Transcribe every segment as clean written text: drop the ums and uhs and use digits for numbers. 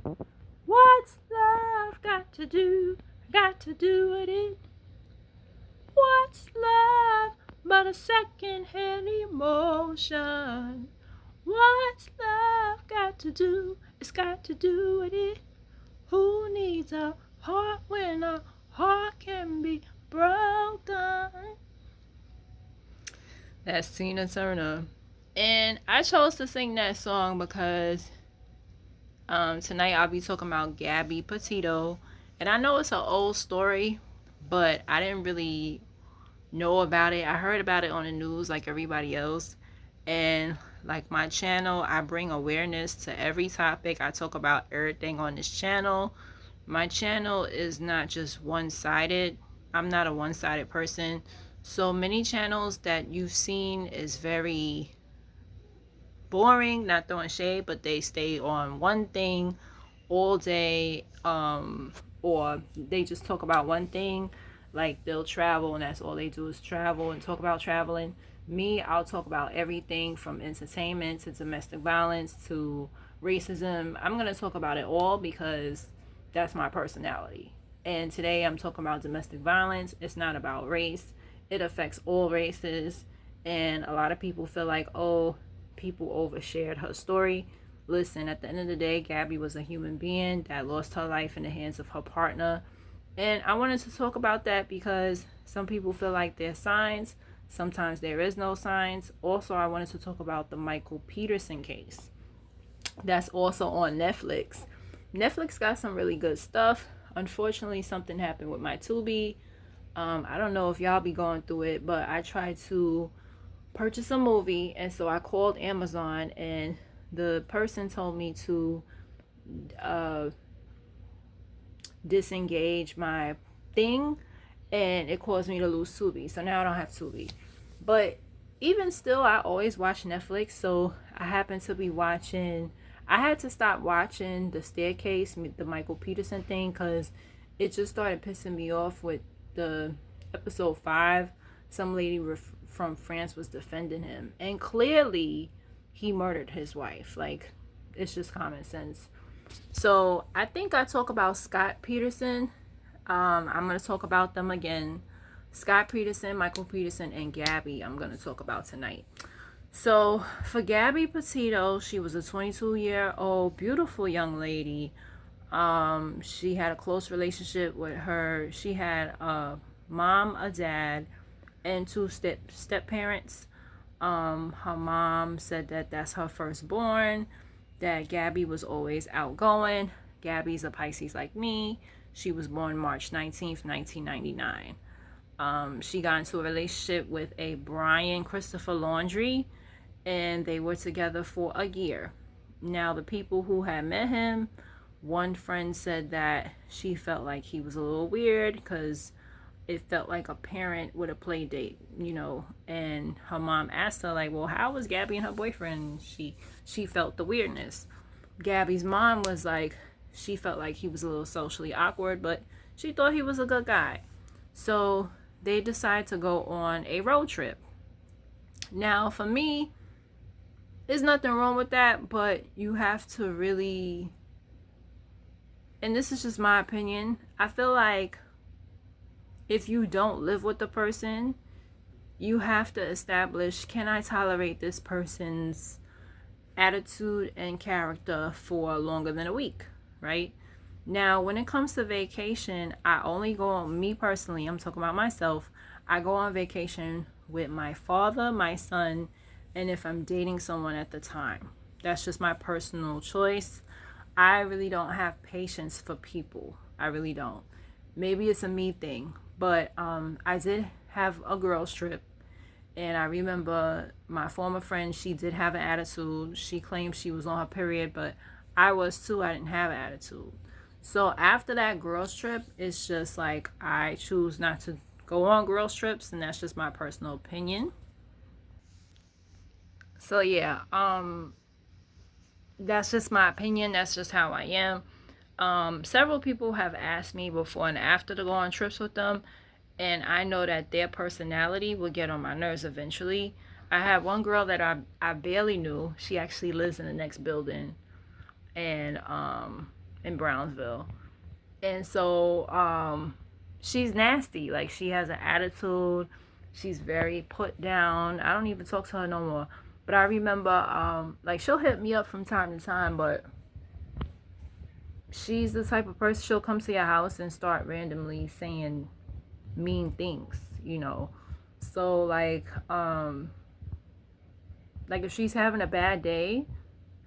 What's love got to do? Got to do with it. What's love but a second-hand emotion? What's love got to do? It's got to do with it. Who needs a heart when a heart can be broken? That's Tina Turner. And I chose to sing that song because tonight I'll be talking about Gabby Petito. And I know it's an old story, but I didn't really know about it. I heard about it on the news like everybody else. And like my channel, I bring awareness to every topic. I talk about everything on this channel. My channel is not just one-sided. I'm not a one-sided person. So many channels that you've seen is very boring, not throwing shade, but they stay on one thing all day, or they just talk about one thing, like they'll travel and that's all they do is travel and talk about traveling. Me, I'll talk about everything from entertainment to domestic violence to racism. I'm going to talk about it all because that's my personality. And today I'm talking about domestic violence. It's not about race. It affects all races. And a lot of people feel like, oh, people overshared her story. Listen, at the end of the day, Gabby was a human being that lost her life in the hands of her partner. And I wanted to talk about that because some people feel like there's signs. Sometimes there is no signs. Also, I wanted to talk about the Michael Peterson case. That's also on Netflix. Netflix got some really good stuff. Unfortunately, something happened with my Tubi. I don't know if y'all be going through it, but I tried to purchase a movie, and so I called Amazon, and the person told me to disengage my thing, and it caused me to lose Tubi. So now I don't have Tubi. But even still, I always watch Netflix. So I happen to be watching. I had to stop watching The Staircase, the Michael Peterson thing, because it just started pissing me off with the episode 5. Some lady from France was defending him, and clearly he murdered his wife. Like, it's just common sense. So I think I talk about Scott Peterson. I'm going to talk about them again. Scott Peterson, Michael Peterson, and Gabby I'm going to talk about tonight. So for Gabby Petito, she was a 22-year-old beautiful young lady. She had a close relationship with her. She had a mom, a dad, and 2 step parents. Her mom said that that's her firstborn, that Gabby was always outgoing. Gabby's a Pisces like me. She was born March 19th, 1999. She got into a relationship with a Brian Christopher Laundrie, and they were together for a year. Now, the people who had met him, one friend said that she felt like he was a little weird because it felt like a parent with a play date, and her mom asked her, like, well, how was Gabby and her boyfriend? She felt the weirdness. Gabby's mom was like, she felt like he was a little socially awkward, but she thought he was a good guy. So they decided to go on a road trip. Now, for me, there's nothing wrong with that, but you have to really, and this is just my opinion, I feel like if you don't live with the person, you have to establish, can I tolerate this person's attitude and character for longer than a week, right? Now, when it comes to vacation, I only go on, me personally, I'm talking about myself, I go on vacation with my father, my son, and if I'm dating someone at the time. That's just my personal choice. I really don't have patience for people. I really don't. Maybe it's a me thing, but I did have a girls trip, and I remember my former friend, she did have an attitude. She claimed she was on her period, but I was too. I didn't have an attitude. So after that girls trip, it's just like I choose not to go on girls trips, and that's just my personal opinion. So yeah, that's just my opinion. That's just how I am. Several people have asked me before and after to go on trips with them, and I know that their personality will get on my nerves eventually. I had one girl that I barely knew. She actually lives in the next building, and in Brownsville. And so she's nasty. Like, she has an attitude. She's very put down. I don't even talk to her no more. But I remember, like, she'll hit me up from time to time, but she's the type of person, she'll come to your house and start randomly saying mean things, you know. So like if she's having a bad day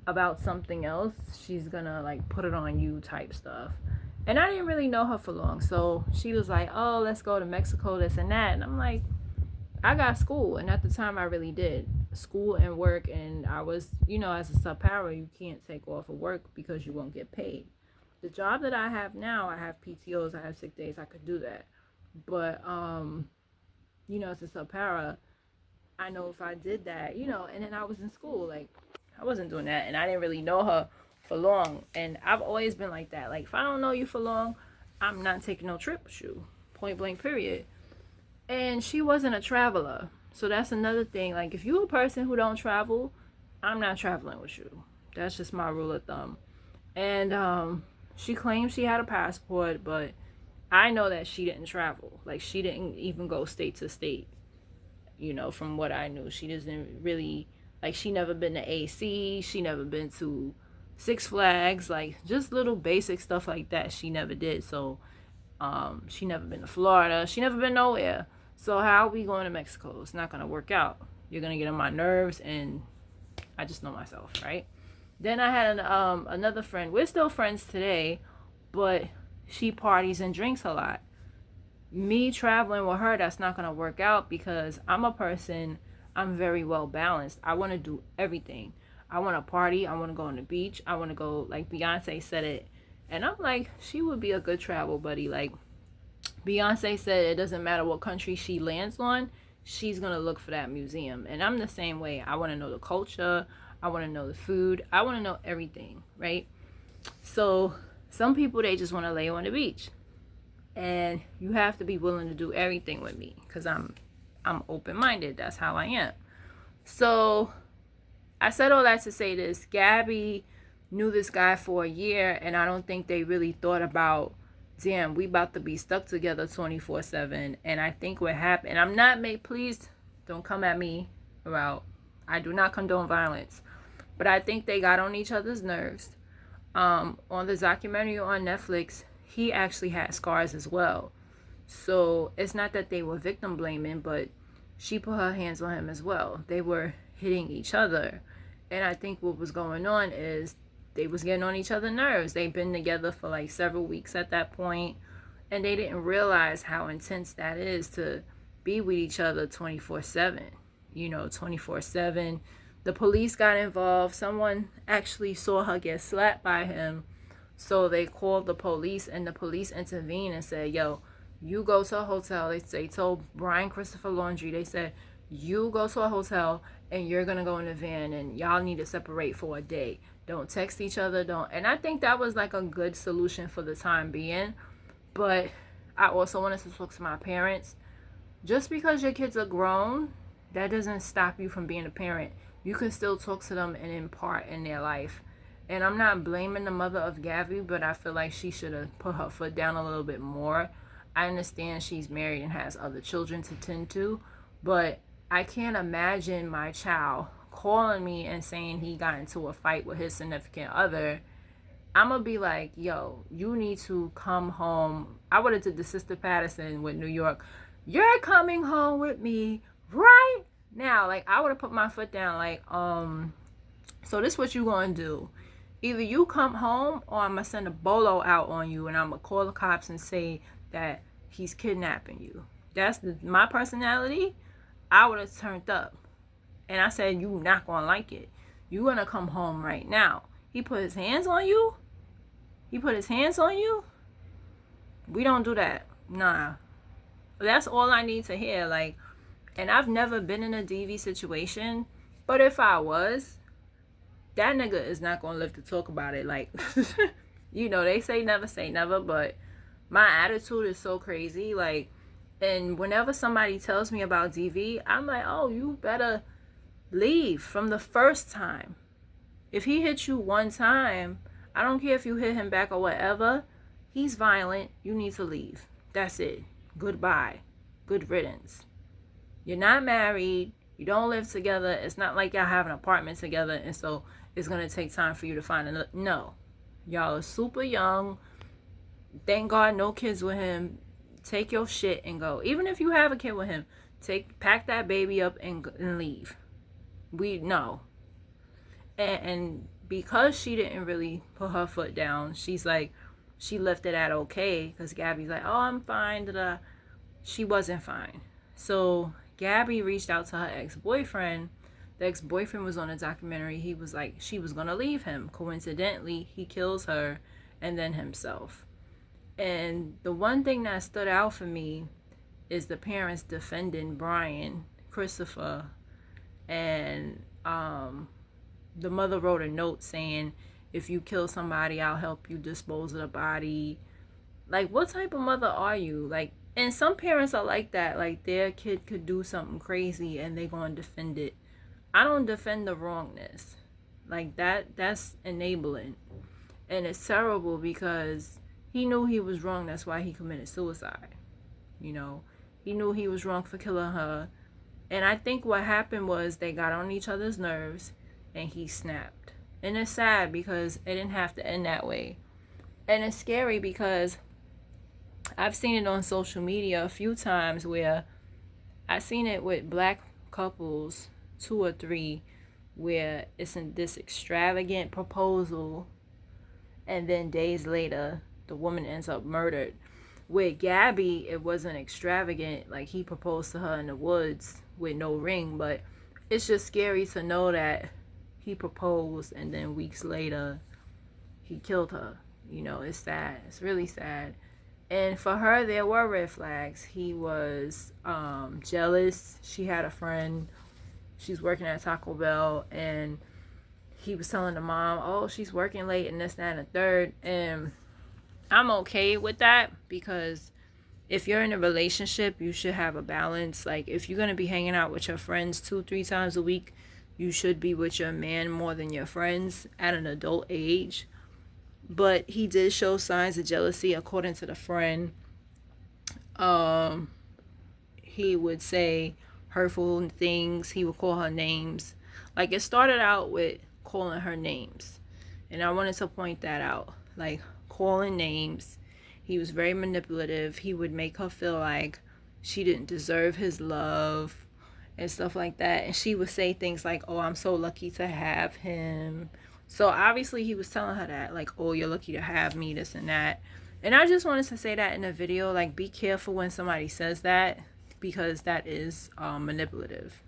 about something else, she's gonna like put it on you type stuff. And I didn't really know her for long, so she was like, oh, let's go to Mexico, this and that. And I'm like, I got school, and at the time I really did school and work, and I was, you know, as a sub para, you can't take off of work because you won't get paid. The job that I have now, I have PTOs, I have sick days, I could do that. But you know, as a sub para, I know if I did that, you know, and then I was in school, like I wasn't doing that, and I didn't really know her for long. And I've always been like that. Like, if I don't know you for long, I'm not taking no trip with you. Point blank, period. And she wasn't a traveler. So that's another thing. Like, if you're a person who don't travel, I'm not traveling with you. That's just my rule of thumb. And she claimed she had a passport, but I know that she didn't travel. Like, she didn't even go state to state. You know, from what I knew, she doesn't really, like, she never been to AC. She never been to Six Flags. Like, just little basic stuff like that she never did. So she never been to Florida. She never been nowhere. So how are we going to Mexico? It's not going to work out. You're going to get on my nerves, and I just know myself, right? Then I had another friend. We're still friends today, but she parties and drinks a lot. Me traveling with her, that's not going to work out because I'm a person, I'm very well balanced. I want to do everything. I want to party. I want to go on the beach. I want to go, like Beyonce said it. And I'm like, she would be a good travel buddy. Like, Beyonce said it doesn't matter what country she lands on, she's going to look for that museum. And I'm the same way. I want to know the culture. I want to know the food. I want to know everything, right? So some people, they just want to lay on the beach. And you have to be willing to do everything with me because I'm open-minded. That's how I am. So I said all that to say this. Gabby knew this guy for a year, and I don't think they really thought about, damn, we about to be stuck together 24/7. And I think what happened, I'm not please don't come at me about, I do not condone violence, but I think they got on each other's nerves. On the documentary on Netflix, he actually had scars as well. So it's not that they were victim blaming, but she put her hands on him as well. They were hitting each other. And I think what was going on is they was getting on each other's nerves. They've been together for like several weeks at that point, and they didn't realize how intense that is to be with each other 24/7. You know, 24/7. The police got involved. Someone actually saw her get slapped by him. So they called the police, and the police intervened and said, yo, you go to a hotel. They told Brian Christopher Laundrie, they said, you go to a hotel and you're going to go in the van and y'all need to separate for a day. Don't text each other. Don't. And I think that was like a good solution for the time being. But I also wanted to talk to my parents. Just because your kids are grown, that doesn't stop you from being a parent. You can still talk to them and impart in their life. And I'm not blaming the mother of Gabby, but I feel like she should have put her foot down a little bit more. I understand she's married and has other children to tend to, but I can't imagine my child calling me and saying he got into a fight with his significant other. I'm going to be like, yo, you need to come home. I would have did the Sister Peterson with New York. You're coming home with me right now. Like, I would have put my foot down like, so this is what you going to do. Either you come home or I'm going to send a bolo out on you and I'm going to call the cops and say that he's kidnapping you. That's my personality. I would have turned up. And I said, you not going to like it. You going to come home right now. He put his hands on you? He put his hands on you? We don't do that. Nah. That's all I need to hear. Like, and I've never been in a DV situation. But if I was, that nigga is not going to live to talk about it. Like, you know, they say never, but my attitude is so crazy. Like, and whenever somebody tells me about DV, I'm like, oh, you better leave from the first time. If he hit you one time, I don't care if you hit him back or whatever. He's violent. You need to leave. That's it. Goodbye. Good riddance. You're not married. You don't live together. It's not like y'all have an apartment together, and so it's going to take time for you to find another. No. Y'all are super young. Thank God no kids with him. Take your shit and go. Even if you have a kid with him, pack that baby up and leave. We know. And because she didn't really put her foot down, she's like, she left it at okay, because Gabby's like, oh, I'm fine. Da-da. She wasn't fine. So Gabby reached out to her ex-boyfriend. The ex-boyfriend was on a documentary. He was like, she was going to leave him. Coincidentally, he kills her and then himself. And the one thing that stood out for me is the parents defending Brian, Christopher, and the mother wrote a note saying, if you kill somebody, I'll help you dispose of the body. Like, what type of mother are you? Like, and some parents are like that. Like, their kid could do something crazy and they gonna defend it. I don't defend the wrongness. Like, that's enabling. And it's terrible because he knew he was wrong. That's why he committed suicide. You know, he knew he was wrong for killing her. And I think what happened was they got on each other's nerves and he snapped. And it's sad because it didn't have to end that way. And it's scary because I've seen it on social media a few times where I've seen it with black couples, 2 or 3, where it's in this extravagant proposal and then days later the woman ends up murdered. With Gabby, it wasn't extravagant. Like, he proposed to her in the woods with no ring, but it's just scary to know that he proposed and then weeks later he killed her. You know, it's sad. It's really sad. And for her, there were red flags. He was jealous. She had a friend. She's working at Taco Bell, and he was telling the mom, oh, she's working late and this, that, and the third. And I'm okay with that, because if you're in a relationship, you should have a balance. Like, if you're going to be hanging out with your friends 2-3 times a week, you should be with your man more than your friends at an adult age. But he did show signs of jealousy, according to the friend. He would say hurtful things. He would call her names. Like, it started out with calling her names. And I wanted to point that out. Like, calling names. He was very manipulative. He would make her feel like she didn't deserve his love and stuff like that. And she would say things like, oh, I'm so lucky to have him. So obviously he was telling her that, like, oh, you're lucky to have me, this and that. And I just wanted to say that in the video, like, be careful when somebody says that, because that is manipulative,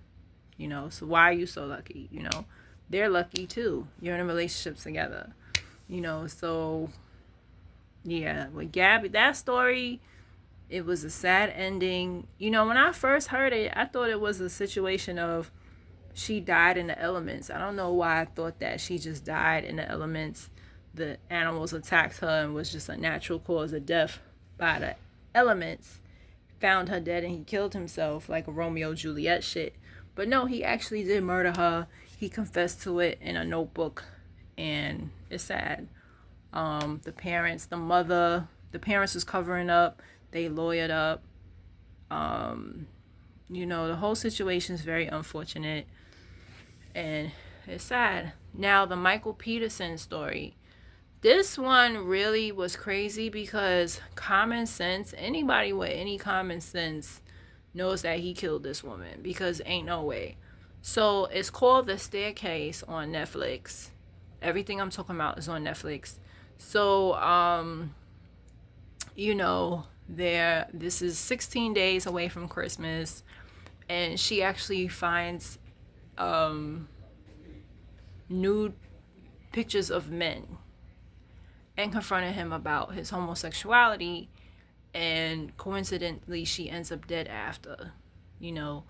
you know. So why are you so lucky? You know, they're lucky too. You're in a relationship together, you know. So yeah, with Gabby, that story, it was a sad ending. You know, when I first heard it, I thought it was a situation of she died in the elements. I don't know why I thought that. She just died in the elements. The animals attacked her and was just a natural cause of death by the elements. Found her dead and he killed himself, like a Romeo and Juliet shit. But no, he actually did murder her. He confessed to it in a notebook, and it's sad. The parents, the mother, the parents was covering up. They lawyered up. You know, the whole situation is very unfortunate, and it's sad. Now, the Michael Peterson story. This one really was crazy because common sense, anybody with any common sense knows that he killed this woman, because ain't no way. So it's called The Staircase on Netflix. Everything I'm talking about is on Netflix. So, you know, this is 16 days away from Christmas, and she actually finds nude pictures of men and confronted him about his homosexuality, and coincidentally she ends up dead after. You know,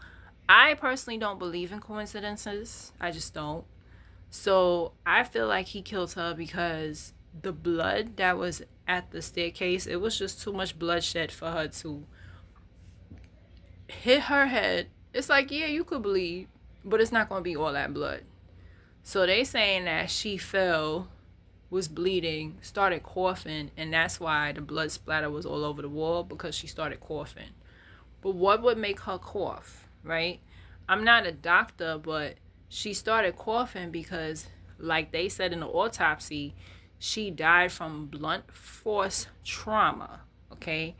I personally don't believe in coincidences. I just don't. So I feel like he killed her because the blood that was at the staircase, it was just too much bloodshed for her to hit her head. It's like, yeah, you could bleed, but it's not going to be all that blood. So they saying that she fell was bleeding, started coughing, and that's why the blood splatter was all over the wall, because she started coughing. But what would make her cough, right? I'm not a doctor, but she started coughing because, like they said in the autopsy, she died from blunt force trauma, okay?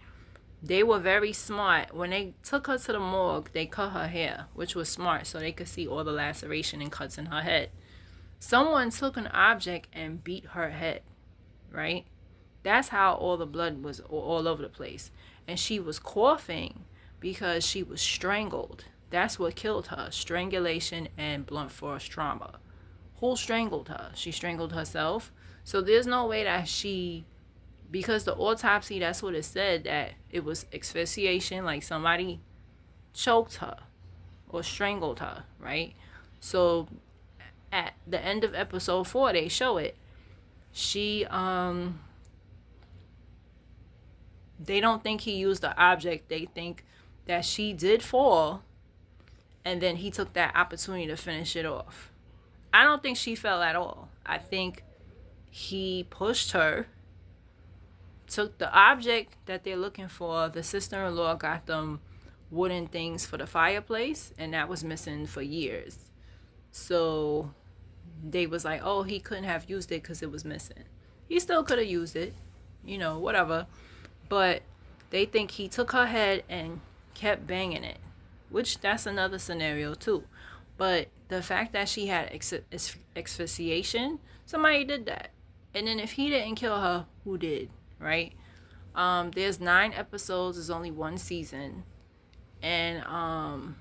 They were very smart. When they took her to the morgue, they cut her hair, which was smart, so they could see all the laceration and cuts in her head. Someone took an object and beat her head, right? That's how all the blood was all over the place. And she was coughing because she was strangled. That's what killed her. Strangulation and blunt force trauma. Who strangled her? She strangled herself. So there's no way that because the autopsy, that's what it said, that it was asphyxiation, like somebody choked her or strangled her, right? So at the end of episode 4, they show it. They don't think he used the object. They think that she did fall, and then he took that opportunity to finish it off. I don't think she fell at all. I think he pushed her, took the object that they're looking for. The sister-in-law got them wooden things for the fireplace, and that was missing for years. So they was like, oh, he couldn't have used it because it was missing. He still could have used it, whatever. But they think he took her head and kept banging it, which that's another scenario too. But the fact that she had asphyxiation, somebody did that. And then if he didn't kill her, who did, right? There's 9 episodes. There's only 1 season. And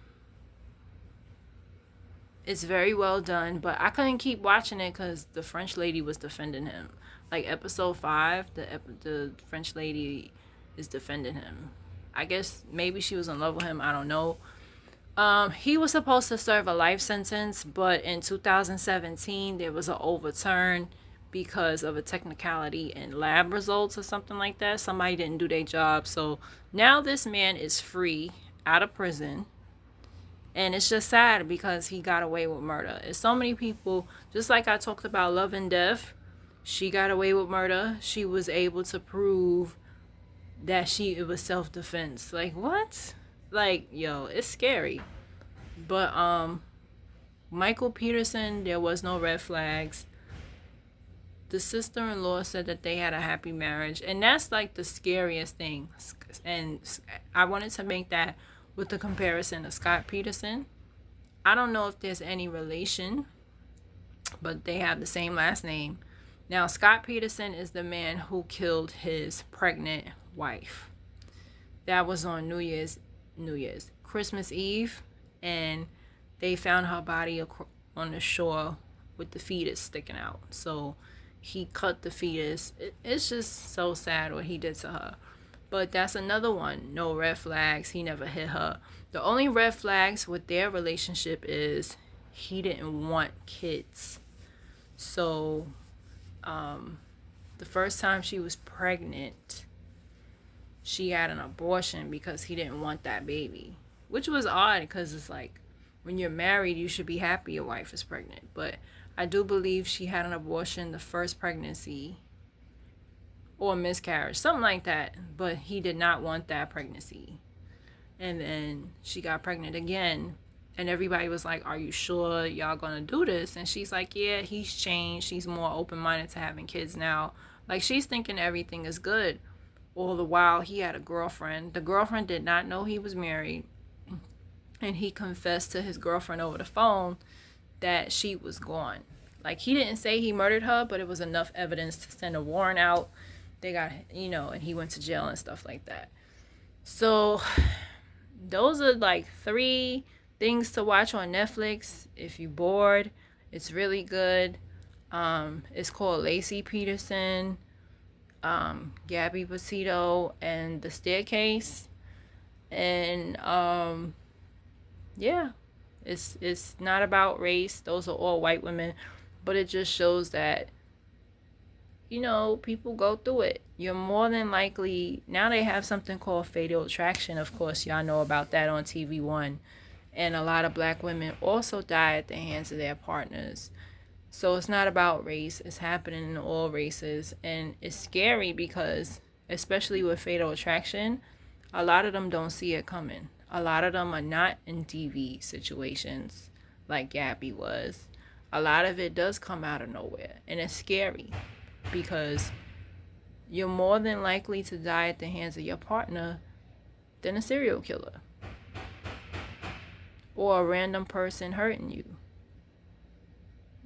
it's very well done. But I couldn't keep watching it because the French lady was defending him. Like episode 5, the French lady is defending him. I guess maybe she was in love with him. I don't know. He was supposed to serve a life sentence, but in 2017 there was an overturn because of a technicality in lab results or something like that. Somebody didn't do their job. So now this man is free out of prison. And it's just sad because he got away with murder. It's so many people, just like I talked about Love and Death, she got away with murder. She was able to prove that it was self-defense. Like, what? Like, yo, it's scary. But Michael Peterson, there was no red flags. The sister-in-law said that they had a happy marriage, and that's like the scariest thing. And I wanted to make that with the comparison of Scott Peterson. I don't know if there's any relation, but they have the same last name. Now, Scott Peterson is the man who killed his pregnant wife. That was on Christmas Eve, and they found her body on the shore with the fetus sticking out. So he cut the fetus. It's just so sad what he did to her. But that's another one. No red flags. He never hit her. The only red flags with their relationship is he didn't want kids. So the first time she was pregnant, she had an abortion because he didn't want that baby, which was odd because it's like when you're married, you should be happy your wife is pregnant. But I do believe she had an abortion the first pregnancy or miscarriage, something like that. But he did not want that pregnancy. And then she got pregnant again. And everybody was like, are you sure y'all gonna do this? And she's like, yeah, he's changed. She's more open-minded to having kids now. Like, she's thinking everything is good. All the while, he had a girlfriend. The girlfriend did not know he was married. And he confessed to his girlfriend over the phone that she was gone. Like, he didn't say he murdered her, but it was enough evidence to send a warrant out. They got, and he went to jail and stuff like that. So, those are like 3 things to watch on Netflix. If you're bored, it's really good. It's called Lacey Peterson, Gabby Petito, and The Staircase. And yeah, it's not about race. Those are all white women, but it just shows that people go through it. You're more than likely, now they have something called fatal attraction. Of course, y'all know about that on TV1. And a lot of black women also die at the hands of their partners. So it's not about race. It's happening in all races. And it's scary because, especially with Fatal Attraction, a lot of them don't see it coming. A lot of them are not in TV situations like Gabby was. A lot of it does come out of nowhere. And it's scary because you're more than likely to die at the hands of your partner than a serial killer or a random person hurting you.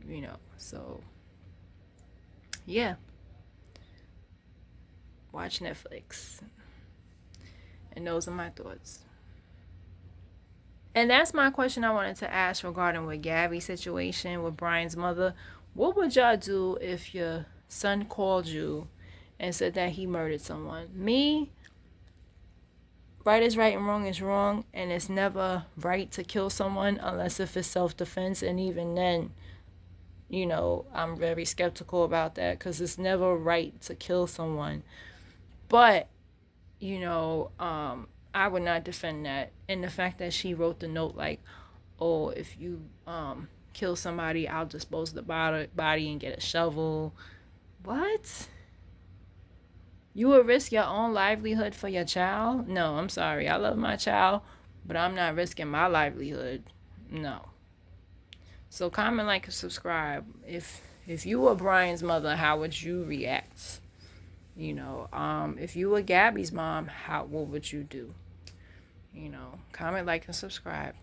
You know, so yeah. Watch Netflix. And those are my thoughts. And that's my question I wanted to ask regarding with Gabby's situation with Brian's mother. What would y'all do if your son called you and said that he murdered someone? Me, right is right and wrong is wrong, and it's never right to kill someone unless if it's self-defense, and even then, you know, I'm very skeptical about that because it's never right to kill someone. But, you know, I would not defend that. And the fact that she wrote the note like, oh, if you kill somebody, I'll dispose of the body and get a shovel. What? You would risk your own livelihood for your child? No, I'm sorry. I love my child, but I'm not risking my livelihood. No. So comment, like, and subscribe. If you were Brian's mother, how would you react? You know, if you were Gabby's mom, what would you do? You know, comment, like, and subscribe.